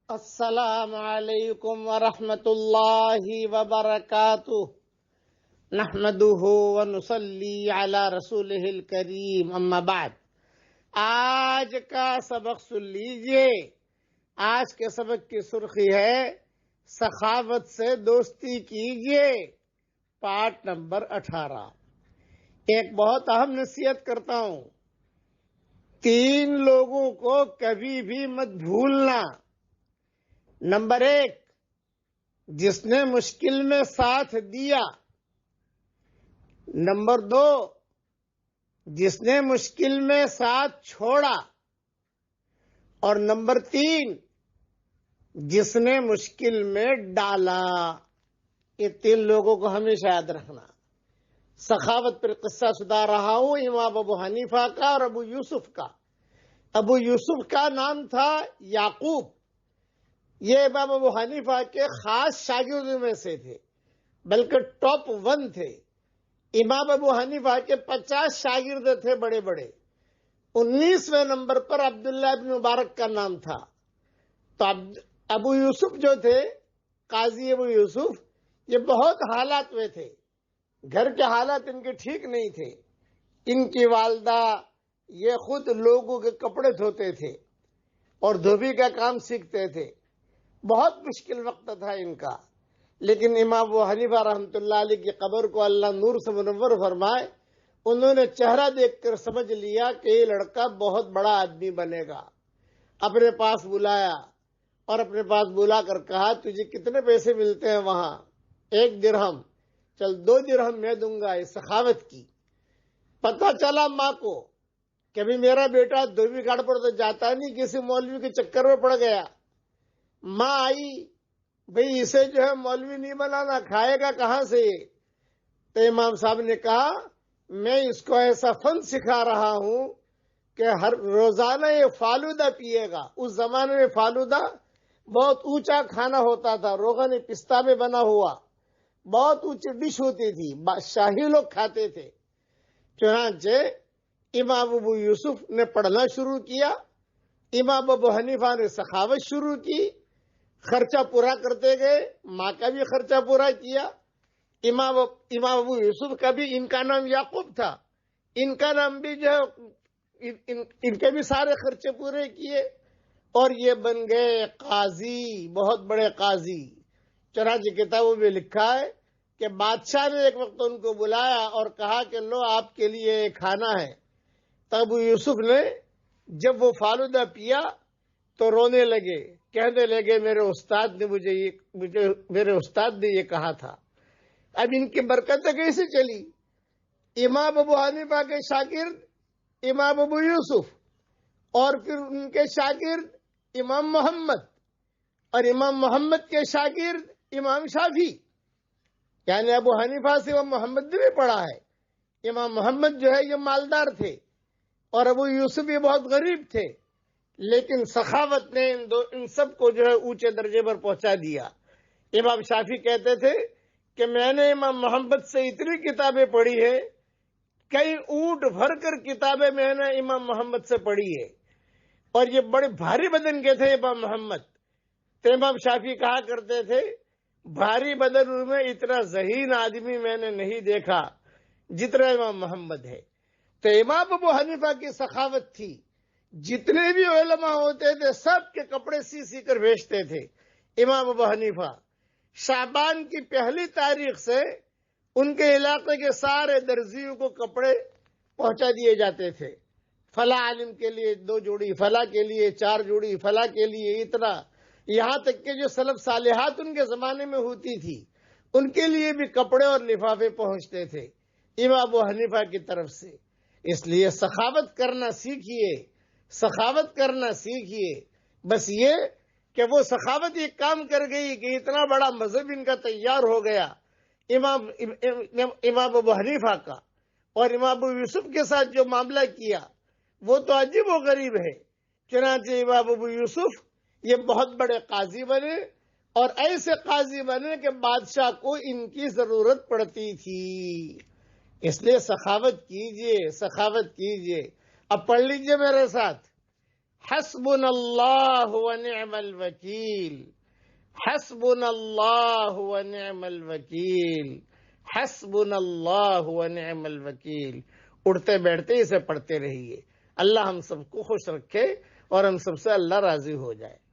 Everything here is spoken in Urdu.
السلام علیکم ورحمۃ اللہ وبرکاتہ نحمده ونصلی علی رسولہ الکریم اما بعد۔ آج کا سبق سن لیجئے۔ آج کے سبق کی سرخی ہے سخاوت سے دوستی کیجئے، پارٹ نمبر 18۔ ایک بہت اہم نصیحت کرتا ہوں، 3 لوگوں کو کبھی بھی مت بھولنا۔ نمبر 1، جس نے مشکل میں ساتھ دیا۔ نمبر 2، جس نے مشکل میں ساتھ چھوڑا۔ اور نمبر 3، جس نے مشکل میں ڈالا۔ یہ 3 لوگوں کو ہمیشہ یاد رکھنا۔ سخاوت پر قصہ سنا رہا ہوں امام ابو حنیفہ کا اور ابو یوسف کا۔ ابو یوسف کا نام تھا یعقوب۔ یہ امام ابو حنیفہ کے خاص شاگردوں میں سے تھے، بلکہ ٹاپ 1 تھے۔ امام ابو حنیفہ کے 50 شاگرد تھے بڑے بڑے۔ 19ویں نمبر پر عبداللہ بن مبارک کا نام تھا۔ تو ابو یوسف جو تھے، قاضی ابو یوسف، یہ بہت حالات میں تھے۔ گھر کے حالات ان کے ٹھیک نہیں تھے۔ ان کی والدہ یہ خود لوگوں کے کپڑے دھوتے تھے اور دھوبی کا کام سیکھتے تھے۔ بہت مشکل وقت تھا ان کا، لیکن امام ابو حنیفہ رحمۃ اللہ علیہ کی قبر کو اللہ نور سے منور فرمائے، انہوں نے چہرہ دیکھ کر سمجھ لیا کہ یہ لڑکا بہت بڑا آدمی بنے گا۔ اپنے پاس بلایا اور اپنے پاس بلا کر کہا، تجھے کتنے پیسے ملتے ہیں وہاں؟ 1 درہم۔ چل 2 درہم میں دوں گا۔ یہ سخاوت کی۔ پتہ چلا ماں کو کہ بھی میرا بیٹا دھوبی گھاٹ پر تو جاتا نہیں، کسی مولوی کے چکر میں پڑ گیا۔ ماں آئی، بھئی اسے جو ہے مولوی نہیں بنانا، کھائے گا کہاں سے؟ تو امام صاحب نے کہا، میں اس کو ایسا فن سکھا رہا ہوں کہ ہر روزانہ یہ فالودہ پیے گا۔ اس زمانے میں فالودہ بہت اونچا کھانا ہوتا تھا، روغن پستہ میں بنا ہوا، بہت اونچی ڈش ہوتی تھی، شاہی لوگ کھاتے تھے۔ چنانچہ امام ابو یوسف نے پڑھنا شروع کیا، امام ابو حنیفہ نے سخاوت شروع کی، خرچہ پورا کرتے گئے، ماں کا بھی خرچہ پورا کیا۔ امام ابو یوسف کا بھی، ان کا نام یعقوب تھا، ان کا نام بھی جو ہے ان کے بھی سارے خرچے پورے کیے، اور یہ بن گئے قاضی، بہت بڑے قاضی۔ چنانچہ کتابوں میں لکھا ہے کہ بادشاہ نے ایک وقت ان کو بلایا اور کہا کہ لو آپ کے لیے کھانا ہے۔ تو ابو یوسف نے جب وہ فالودہ پیا تو رونے لگے، کہنے لگے میرے استاد نے یہ کہا تھا۔ اب ان کی برکتیں کیسے چلی؟ امام ابو حنیفہ کے شاگرد امام ابو یوسف، اور پھر ان کے شاگرد امام محمد، اور امام محمد کے شاگرد امام شافعی، یعنی ابو حنیفہ سے امام محمد نے بھی پڑھا ہے۔ امام محمد جو ہے یہ مالدار تھے اور ابو یوسف یہ بہت غریب تھے، لیکن سخاوت نے ان سب کو جو ہے اونچے درجے پر پہنچا دیا۔ امام شافعی کہتے تھے کہ میں نے امام محمد سے اتنی کتابیں پڑھی ہے، کئی اونٹ بھر کر کتابیں میں نے امام محمد سے پڑھی ہے، اور یہ بڑے بھاری بدن کے تھے امام محمد۔ تو امام شافعی کہا کرتے تھے، بھاری بدن میں اتنا ذہین آدمی میں نے نہیں دیکھا جتنا امام محمد ہے۔ تو امام ابو حنیفہ کی سخاوت تھی، جتنے بھی علماء ہوتے تھے سب کے کپڑے سی کر بھیجتے تھے۔ امام ابو حنیفہ شعبان کی 1 تاریخ سے ان کے علاقے کے سارے درزیوں کو کپڑے پہنچا دیے جاتے تھے۔ فلاں عالم کے لیے 2 جوڑی، فلاں کے لیے 4 جوڑی، فلاں کے لیے اتنا، یہاں تک کہ جو سلف صالحات ان کے زمانے میں ہوتی تھی ان کے لیے بھی کپڑے اور لفافے پہنچتے تھے امام ابو حنیفہ کی طرف سے۔ اس لیے سخاوت کرنا سیکھیے، سخاوت کرنا سیکھیے۔ بس یہ کہ وہ سخاوت ایک کام کر گئی کہ اتنا بڑا مذہب ان کا تیار ہو گیا امام ابو حنیفہ کا، اور امام ابو یوسف کے ساتھ جو معاملہ کیا وہ تو عجیب و غریب ہے۔ چنانچہ امام ابو یوسف یہ بہت بڑے قاضی بنے، اور ایسے قاضی بنے کہ بادشاہ کو ان کی ضرورت پڑتی تھی۔ اس لیے سخاوت کیجئے، سخاوت کیجئے۔ اب پڑھ لیجئے میرے ساتھ، حسبنا اللہ ونعم الوکیل، حسبنا اللہ ونعم الوکیل، حسبنا اللہ ونعم الوکیل۔ اٹھتے بیٹھتے اسے پڑھتے رہیے۔ اللہ ہم سب کو خوش رکھے اور ہم سب سے اللہ راضی ہو جائے۔